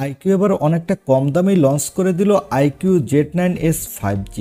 iQOO এবার অনেকটা কম দামেই লঞ্চ করে দিল iQOO Z9s 5G।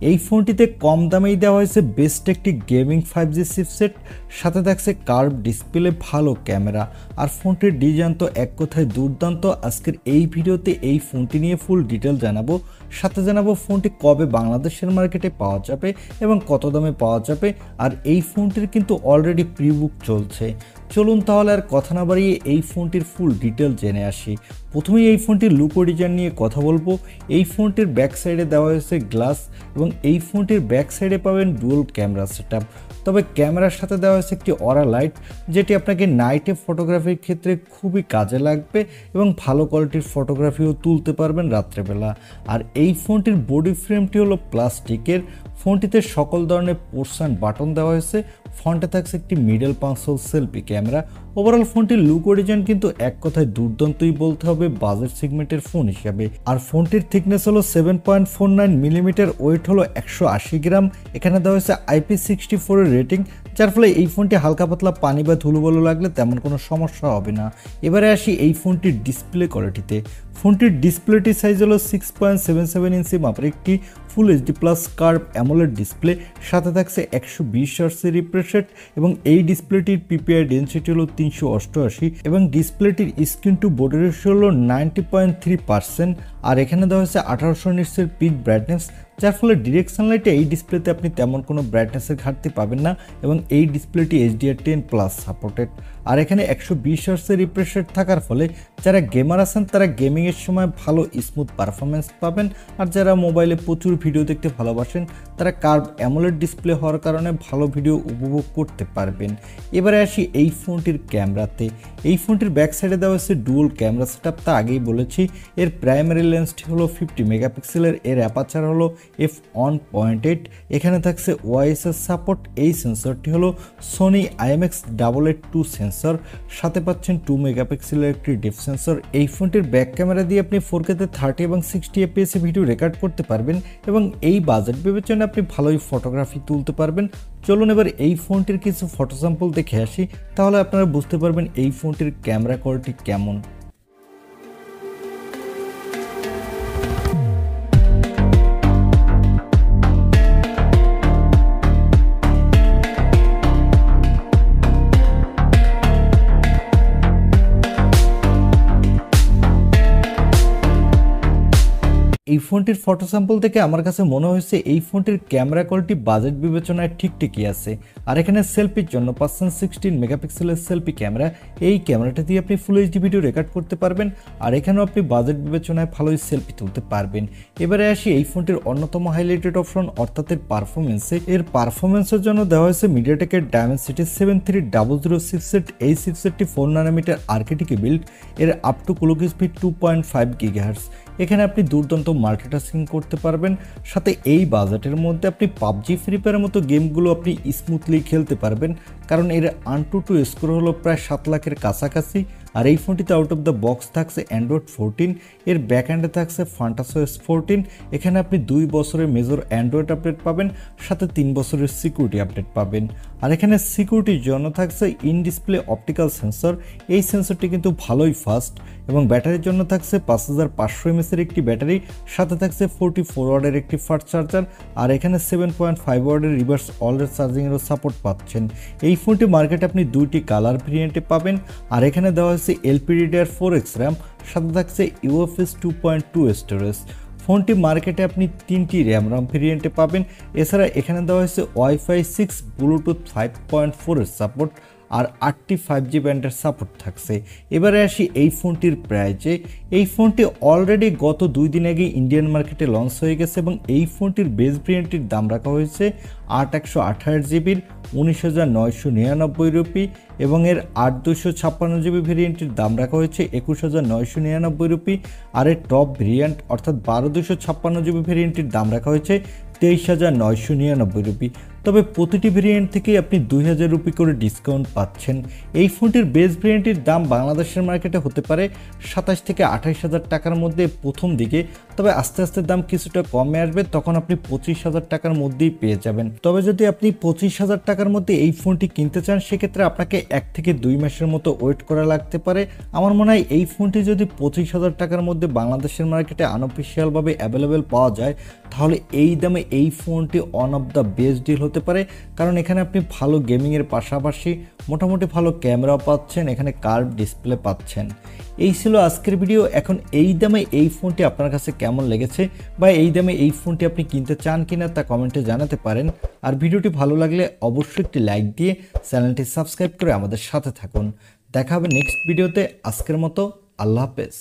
এই ফোনটিতে কম দামেই দেওয়া হয়েছে বেস্ট একটি গেমিং 5G চিপসেট, সাথে থাকছে কার্ভ ডিসপ্লে, ভালো ক্যামেরা আর ফোনটির ডিজাইন তো এক কথায় দুর্দান্ত। আজকের এই ভিডিওতে এই ফোনটি নিয়ে ফুল ডিটেল জানাবো, সাথে জানাবো ফোনটি কবে বাংলাদেশের মার্কেটে পাওয়া যাবে এবং কত দামে পাওয়া যাবে। আর এই ফোনটির কিন্তু অলরেডি প্রি বুক চলছে। চলুন তাহলে আর কথা না বাড়িয়ে এই ফোনটির ফুল ডিটেল জেনে আসি। প্রথমেই এই ফোনটির লুক ও ডিজাইন নিয়ে কথা বলবো। এই ফোনটির ব্যাক সাইডে দেওয়া হয়েছে গ্লাস এবং এই ফোনটির ব্যাক সাইডে পাবেন ডুয়াল ক্যামেরা সেটআপ। তবে ক্যামেরার সাথে দেওয়া হয়েছে একটি অরা লাইট, যেটি আপনাকে নাইটে ফটোগ্রাফির ক্ষেত্রে খুবই কাজে লাগবে এবং ভালো কোয়ালিটির ফটোগ্রাফিও তুলতে পারবেন রাত্রেবেলা। আর এই ফোনটির বডি ফ্রেমটি হলো প্লাস্টিকের। ফোনটিতে সকল ধরনের পোর্টস অ্যান্ড বাটন দেওয়া হয়েছে। ফ্রন্টে থাকছে একটি মিডল পাঁচশোল সেলফি ক্যামেরা। ওভারঅল ফোনটির লুক ও ডিজাইন কিন্তু এক কথায় দুর্দান্তই বলতে হবে বাজেট সেগমেন্টের ফোন হিসাবে। আর ফোনটির থিকনেস হলো 7.49 মিলিমিটার, ওয়েট হলো 180 গ্রাম। এখানে দেওয়া হয়েছে IP64 এর রেটিং, যার ফলে এই ফোনটি হালকা পাতলা পানি বা ধুলোবালু লাগলে তেমন কোনো সমস্যা হবে না। এবারে আসি এই ফোনটির ডিসপ্লে কোয়ালিটিতে। ফোনটির ডিসপ্লেটি সাইজ হলো 6.77 ইঞ্চি মাপের একটি full HD plus curve AMOLED display, সাথে থাকছে 120 হার্টজের রিফ্রেশ রেট এবং এই ডিসপ্লেটির পিপিআই ডেনসিটি হলো 388 এবং ডিসপ্লেটির স্ক্রিন টু বডি রেশিও হলো 90.3%। আর এখানে দেওয়া হয়েছে 1800 নিটসের পিক ব্রাইটনেস, যার ফলে ডিরেক্ট সানলাইটে এই ডিসপ্লেতে আপনি তেমন কোনো ব্রাইটনেসের ঘাটতি পাবেন না এবং এই ডিসপ্লেটি HDR10+ সাপোর্টেড। আর এখানে 120 হার্টজের রিফ্রেশ রেট থাকার ফলে যারা গেমার আছেন তারা গেমিংয়ের সময় ভালো স্মুথ পারফরমেন্স পাবেন। আর যারা মোবাইলে প্রচুর ভিডিও দেখতে ভালোবাসেন তারা কার্ভ অ্যামোলেড ডিসপ্লে হওয়ার কারণে ভালো ভিডিও উপভোগ করতে পারবেন। এবারে আসি এই ফোনটির ক্যামেরাতে। এই ফোনটির ব্যাক সাইডে দেওয়া হচ্ছে ডুয়াল ক্যামেরা সেটআপ, তা আগেই বলেছি। এর প্রাইমারি লেন্সটি হলো 50 মেগাপিক্সেলের, এর অ্যাপারচার হলো f1.8। এখানে থাকছে ওআইএস সাপোর্ট। এই সেন্সরটি হলো সোনি IMX882 সেন্সর, সাথে পাচ্ছেন 2 মেগাপিক্সেলের একটি ডেপথ সেন্সর। এই ফোনটির ব্যাক ক্যামেরা দিয়ে আপনি 4K তে 30 এবং 60 fps ভিডিও রেকর্ড করতে পারবেন এবং এই বাজেট বিবেচনায় আপনি ভালোই ফটোগ্রাফি তুলতে পারবেন। চলুন এবার এই ফোনটির কিছু ফটো স্যাম্পল দেখে আসি, তাহলে আপনারা বুঝতে পারবেন এই ফোনটির ক্যামেরা কোয়ালিটি কেমন। এই ফোনটির ফটো স্যাম্পল থেকে আমার কাছে মনে হয়েছে এই ফোনটির ক্যামেরা কোয়ালিটি বাজেট বিবেচনায় ঠিকঠাকই আছে। আর এখানে সেলফির জন্য পাচ্ছেন 16 মেগাপিক্সেলের সেলফি ক্যামেরা। এই ক্যামেরাটা দিয়ে আপনি ফুল এইচডি ভিডিও রেকর্ড করতে পারবেন আর এখানেও আপনি বাজেট বিবেচনায় ভালোই সেলফি তুলতে পারবেন। এবারে আসি এই ফোনটির অন্যতম হাইলাইটেড অপশন অর্থাৎ এর পারফরমেন্সে। এর পারফরমেন্সের জন্য দেওয়া হয়েছে মিডিয়াটেকের ডায়মেনসিটি 7300 চিপসেট। এই চিপসেটটি 4 ন্যানোমিটার আর্কিটেকে বিল্ড। এর up to clock speed 2.5 gigahertz. এখানে আপনি দুর্দান্ত মাল্টিটাস্কিং করতে পারবেন। সাথে এই বাজেটের মধ্যে আপনি পাবজি, ফ্রি ফায়ারের মতো গেমগুলো আপনি স্মুথলি খেলতে পারবেন, কারণ এর AnTuTu স্কোর হলো প্রায় 7 লাখের কাছাকাছি। আর এই ফোনটিতে আউট অফ দ্য বক্স থাকছে অ্যান্ড্রয়েড 14, এর ব্যাক হ্যান্ডে থাকছে FantaSOS 14। এখানে আপনি 2 বছরের মেজর অ্যান্ড্রয়েড আপডেট পাবেন, সাথে 3 বছরের সিকিউরিটি আপডেট পাবেন। আর এখানে সিকিউরিটির জন্য থাকছে ইন ডিসপ্লে অপটিক্যাল সেন্সর। এই সেন্সরটি কিন্তু ভালোই ফাস্ট এবং ব্যাটারির জন্য থাকছে 5500 mAh এর একটি ব্যাটারি, সাথে থাকছে 44 ওয়াটের একটি ফাস্ট চার্জার। আর এখানে 7.5 ওয়াটের রিভার্স অলরেড চার্জিংয়েরও সাপোর্ট পাচ্ছেন। এই ফোনটি মার্কেটে আপনি 2টি কালার ভেরিয়েন্টে পাবেন। আর এখানে দেওয়া হয়েছে LPDDR4X র্যাম, সাথে থাকছে UFS 2.2 স্টোরেজ। ফোনটি মার্কেটে আপনি 3টি র্যাম ভেরিয়েন্টে পাবেন। এছাড়া এখানে দেওয়া হয়েছে Wi-Fi 6, ব্লুটুথ 5.4 এর সাপোর্ট আর 8টি 5G ব্যান্ডের সাপোর্ট থাকছে। এবারে আসি এই ফোনটির প্রাইজে। এই ফোনটি অলরেডি গত 2 দিন আগে ইন্ডিয়ান মার্কেটে লঞ্চ হয়ে গেছে এবং এই ফোনটির বেস ভেরিয়েন্টটির দাম রাখা হয়েছে 8/128GB 19,999 রুপি এবং এর 8/256GB ভেরিয়েন্টের দাম রাখা হয়েছে 21,999 রুপি। আর এর টপ ভেরিয়েন্ট অর্থাৎ 12/256GB ভেরিয়েন্টের দাম রাখা হয়েছে 23,999 রুপি। তবে প্রতিটি ভেরিয়েন্ট থেকেই আপনি 2000 রুপি করে ডিসকাউন্ট পাচ্ছেন। এই ফোনটির বেস ভেরিয়েন্টটির দাম বাংলাদেশের মার্কেটে হতে পারে 27 থেকে 28,000 টাকার মধ্যে প্রথম দিকে, তবে আস্তে আস্তে দাম কিছুটা কমে আসবে, তখন আপনি 25,000 টাকার মধ্যেই পেয়ে যাবেন। তবে যদি আপনি 25,000 টাকার মধ্যে এই ফোনটি কিনতে চান সেক্ষেত্রে আপনাকে 1 থেকে 2 মাসের মতো ওয়েট করা লাগতে পারে। আমার মনে হয় এই ফোনটি যদি 25,000 টাকার মধ্যে বাংলাদেশের মার্কেটে আনঅফিসিয়ালভাবে অ্যাভেলেবেল পাওয়া যায় তাহলে এই দামে এই ফোনটি one of the best deal হতে পারে, কারণ এখানে আপনি ভালো গেমিংয়ের পাশাপাশি মোটামুটি ভালো ক্যামেরা পাচ্ছেন, এখানে কার্ভ ডিসপ্লে পাচ্ছেন। এই ছিল আজকের ভিডিও। এখন এই দামে এই ফোনটি আপনার কাছে কেমন লেগেছে বা এই দামে এই ফোনটি আপনি কিনতে চান কিনা তা কমেন্টে জানাতে পারেন। আর ভিডিওটি ভালো লাগলে অবশ্যই একটি লাইক দিয়ে চ্যানেলটি সাবস্ক্রাইব করে আমাদের সাথে থাকুন। দেখা হবে নেক্সট ভিডিওতে। আজকের মতো আল্লাহ হাফেজ।